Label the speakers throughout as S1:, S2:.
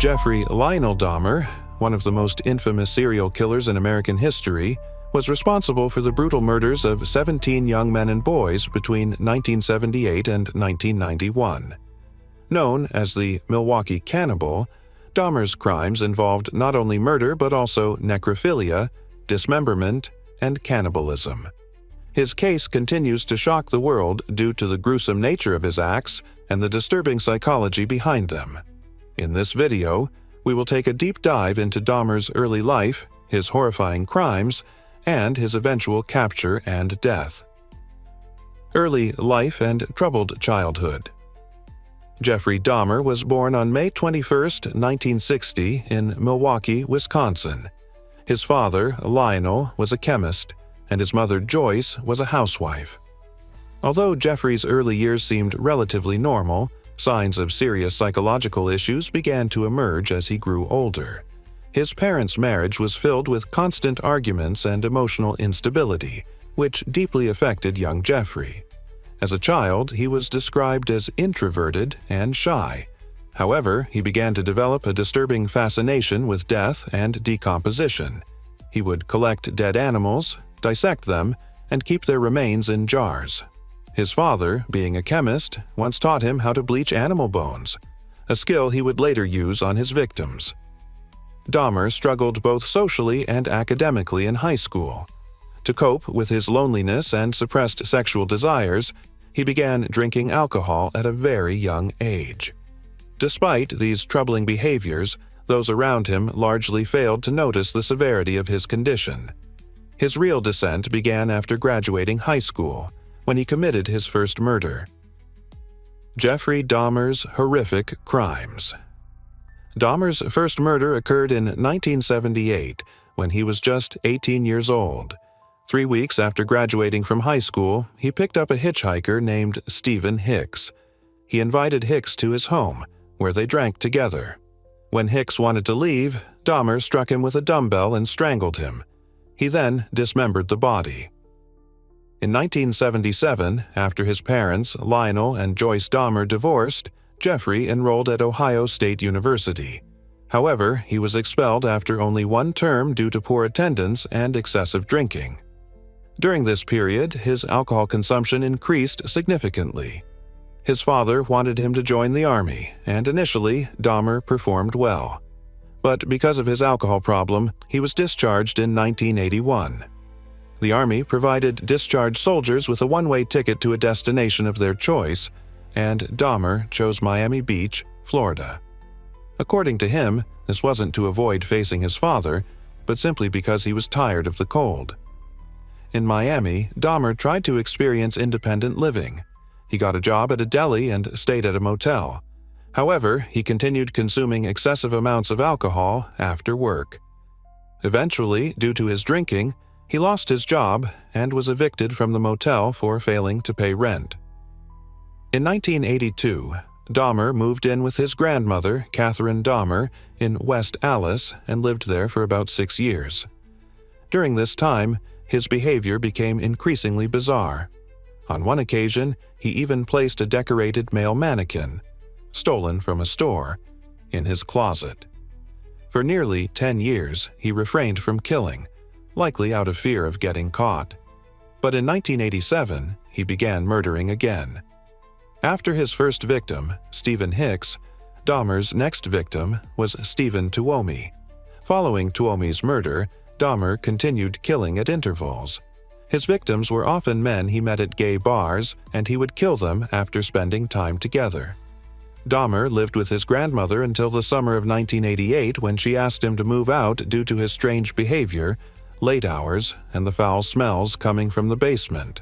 S1: Jeffrey Lionel Dahmer, one of the most infamous serial killers in American history, was responsible for the brutal murders of 17 young men and boys between 1978 and 1991. Known as the Milwaukee Cannibal, Dahmer's crimes involved not only murder but also necrophilia, dismemberment, and cannibalism. His case continues to shock the world due to the gruesome nature of his acts and the disturbing psychology behind them. In this video, we will take a deep dive into Dahmer's early life, his horrifying crimes, and his eventual capture and death. Early life and troubled childhood. Jeffrey Dahmer was born on May 21, 1960, in Milwaukee, Wisconsin. His father, Lionel, was a chemist, and his mother, Joyce, was a housewife. Although Jeffrey's early years seemed relatively normal, signs of serious psychological issues began to emerge as he grew older. His parents' marriage was filled with constant arguments and emotional instability, which deeply affected young Jeffrey. As a child, he was described as introverted and shy. However, he began to develop a disturbing fascination with death and decomposition. He would collect dead animals, dissect them, and keep their remains in jars. His father, being a chemist, once taught him how to bleach animal bones, a skill he would later use on his victims. Dahmer struggled both socially and academically in high school. To cope with his loneliness and suppressed sexual desires, he began drinking alcohol at a very young age. Despite these troubling behaviors, those around him largely failed to notice the severity of his condition. His real descent began after graduating high school, when he committed his first murder. Jeffrey Dahmer's horrific crimes. Dahmer's first murder occurred in 1978, when he was just 18 years old. 3 weeks after graduating from high school, he picked up a hitchhiker named Stephen Hicks. He invited Hicks to his home, where they drank together. When Hicks wanted to leave, Dahmer struck him with a dumbbell and strangled him. He then dismembered the body. In 1977, after his parents, Lionel and Joyce Dahmer, divorced, Jeffrey enrolled at Ohio State University. However, he was expelled after only one term due to poor attendance and excessive drinking. During this period, his alcohol consumption increased significantly. His father wanted him to join the Army, and initially, Dahmer performed well. But because of his alcohol problem, he was discharged in 1981. The Army provided discharged soldiers with a one-way ticket to a destination of their choice, and Dahmer chose Miami Beach, Florida. According to him, this wasn't to avoid facing his father, but simply because he was tired of the cold. In Miami, Dahmer tried to experience independent living. He got a job at a deli and stayed at a motel. However, he continued consuming excessive amounts of alcohol after work. Eventually, due to his drinking, he lost his job and was evicted from the motel for failing to pay rent. In 1982, Dahmer moved in with his grandmother, Catherine Dahmer, in West Allis and lived there for about 6 years. During this time, his behavior became increasingly bizarre. On one occasion, he even placed a decorated male mannequin, stolen from a store, in his closet. For nearly 10 years, he refrained from killing, likely out of fear of getting caught. But in 1987, he began murdering again. After his first victim, Stephen Hicks, Dahmer's next victim was Stephen Tuomi. Following Tuomi's murder, Dahmer continued killing at intervals. His victims were often men he met at gay bars, and he would kill them after spending time together. Dahmer lived with his grandmother until the summer of 1988, when she asked him to move out due to his strange behavior, late hours, and the foul smells coming from the basement.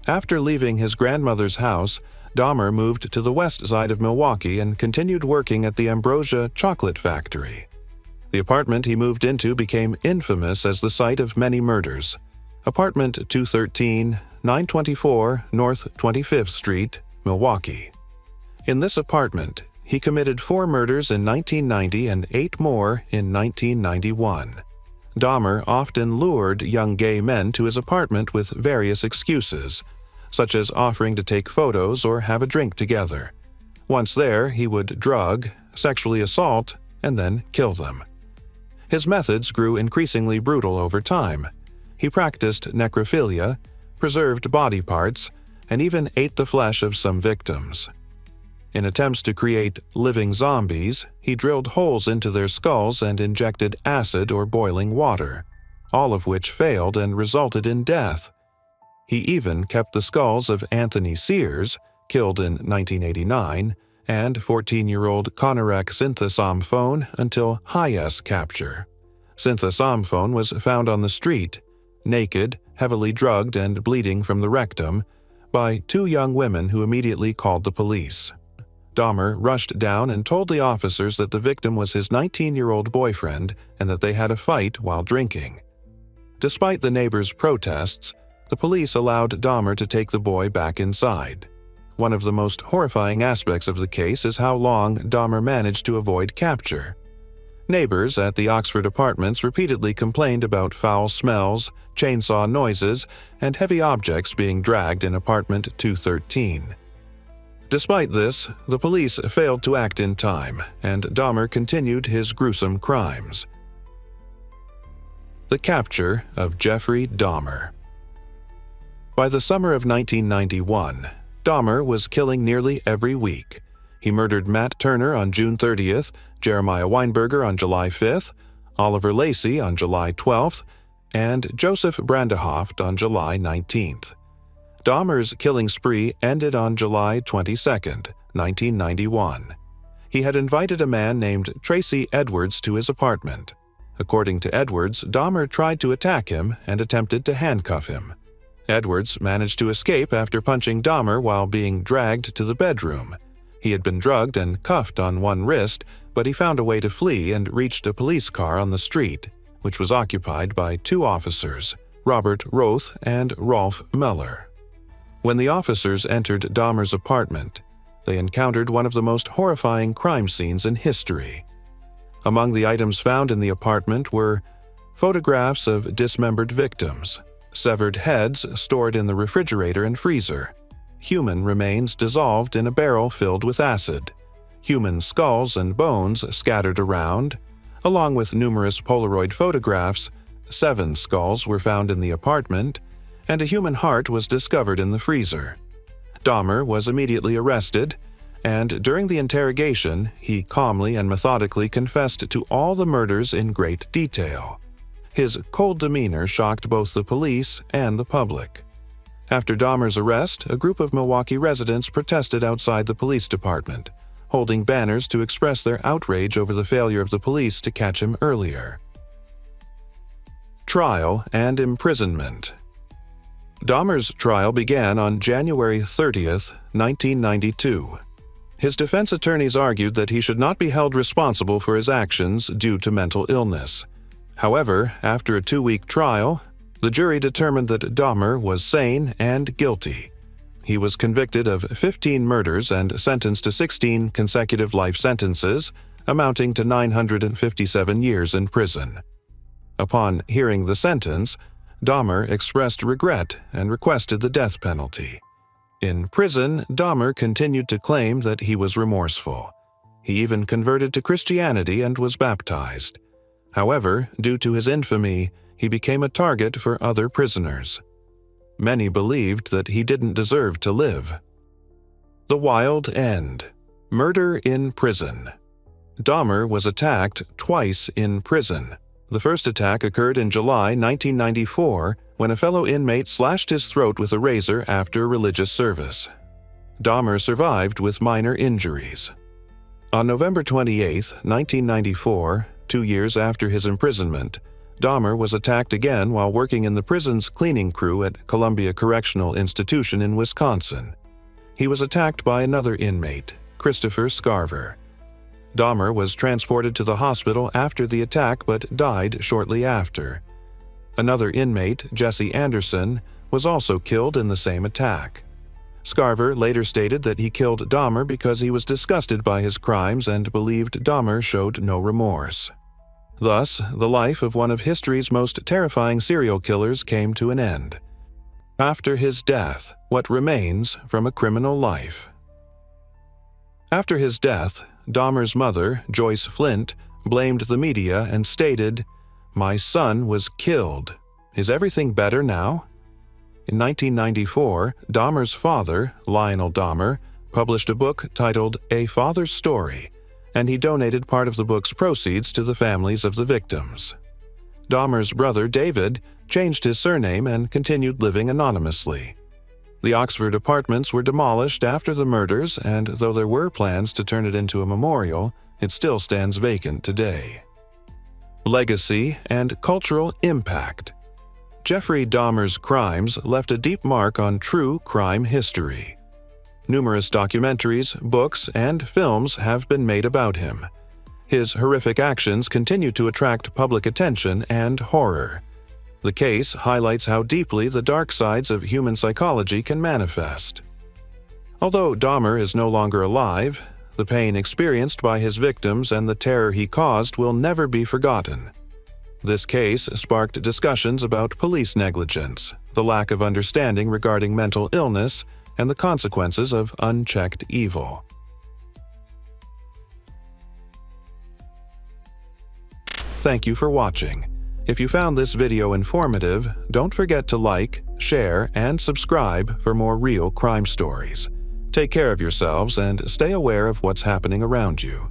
S1: After leaving his grandmother's house, Dahmer moved to the west side of Milwaukee and continued working at the Ambrosia Chocolate Factory. The apartment he moved into became infamous as the site of many murders. Apartment 213, 924 North 25th Street, Milwaukee. In this apartment, he committed 4 murders in 1990 and 8 more in 1991. Dahmer often lured young gay men to his apartment with various excuses, such as offering to take photos or have a drink together. Once there, he would drug, sexually assault, and then kill them. His methods grew increasingly brutal over time. He practiced necrophilia, preserved body parts, and even ate the flesh of some victims. In attempts to create living zombies, he drilled holes into their skulls and injected acid or boiling water, all of which failed and resulted in death. He even kept the skulls of Anthony Sears, killed in 1989, and 14-year-old Konorek Synthasamphone until Hayes capture. Synthasamphone was found on the street, naked, heavily drugged and bleeding from the rectum, by two young women who immediately called the police. Dahmer rushed down and told the officers that the victim was his 19-year-old boyfriend and that they had a fight while drinking. Despite the neighbors' protests, the police allowed Dahmer to take the boy back inside. One of the most horrifying aspects of the case is how long Dahmer managed to avoid capture. Neighbors at the Oxford apartments repeatedly complained about foul smells, chainsaw noises, and heavy objects being dragged in apartment 213. Despite this, the police failed to act in time, and Dahmer continued his gruesome crimes. The capture of Jeffrey Dahmer. By the summer of 1991, Dahmer was killing nearly every week. He murdered Matt Turner on June 30th, Jeremiah Weinberger on July 5th, Oliver Lacey on July 12th, and Joseph Brandehoft on July 19th. Dahmer's killing spree ended on July 22, 1991. He had invited a man named Tracy Edwards to his apartment. According to Edwards, Dahmer tried to attack him and attempted to handcuff him. Edwards managed to escape after punching Dahmer while being dragged to the bedroom. He had been drugged and cuffed on one wrist, but he found a way to flee and reached a police car on the street, which was occupied by two officers, Robert Roth and Rolf Meller. When the officers entered Dahmer's apartment, they encountered one of the most horrifying crime scenes in history. Among the items found in the apartment were photographs of dismembered victims, severed heads stored in the refrigerator and freezer, human remains dissolved in a barrel filled with acid, human skulls and bones scattered around, along with numerous Polaroid photographs. 7 skulls were found in the apartment, and a human heart was discovered in the freezer. Dahmer was immediately arrested, and during the interrogation, he calmly and methodically confessed to all the murders in great detail. His cold demeanor shocked both the police and the public. After Dahmer's arrest, a group of Milwaukee residents protested outside the police department, holding banners to express their outrage over the failure of the police to catch him earlier. Trial and imprisonment. Dahmer's trial began on January 30, 1992. His defense attorneys argued that he should not be held responsible for his actions due to mental illness. However, after a 2-week trial, the jury determined that Dahmer was sane and guilty. He was convicted of 15 murders and sentenced to 16 consecutive life sentences, amounting to 957 years in prison. Upon hearing the sentence, Dahmer expressed regret and requested the death penalty. In prison, Dahmer continued to claim that he was remorseful. He even converted to Christianity and was baptized. However, due to his infamy, he became a target for other prisoners. Many believed that he didn't deserve to live. The Wild End. Murder in prison. Dahmer was attacked twice in prison. The first attack occurred in July 1994 when a fellow inmate slashed his throat with a razor after a religious service. Dahmer survived with minor injuries. On November 28, 1994, 2 years after his imprisonment, Dahmer was attacked again while working in the prison's cleaning crew at Columbia Correctional Institution in Wisconsin. He was attacked by another inmate, Christopher Scarver. Dahmer was transported to the hospital after the attack but died shortly after. Another inmate, Jesse Anderson, was also killed in the same attack. Scarver later stated that he killed Dahmer because he was disgusted by his crimes and believed Dahmer showed no remorse. Thus, the life of one of history's most terrifying serial killers came to an end. After his death, what remains from a criminal life? After his death, Dahmer's mother, Joyce Flint, blamed the media and stated, "My son was killed. Is everything better now?" In 1994, Dahmer's father, Lionel Dahmer, published a book titled A Father's Story, and he donated part of the book's proceeds to the families of the victims. Dahmer's brother, David, changed his surname and continued living anonymously. The Oxford apartments were demolished after the murders, and though there were plans to turn it into a memorial, it still stands vacant today. Legacy and cultural impact. Jeffrey Dahmer's crimes left a deep mark on true crime history. Numerous documentaries, books, and films have been made about him. His horrific actions continue to attract public attention and horror. The case highlights how deeply the dark sides of human psychology can manifest. Although Dahmer is no longer alive, the pain experienced by his victims and the terror he caused will never be forgotten. This case sparked discussions about police negligence, the lack of understanding regarding mental illness, and the consequences of unchecked evil. Thank you for watching. If you found this video informative, don't forget to like, share, and subscribe for more real crime stories. Take care of yourselves and stay aware of what's happening around you.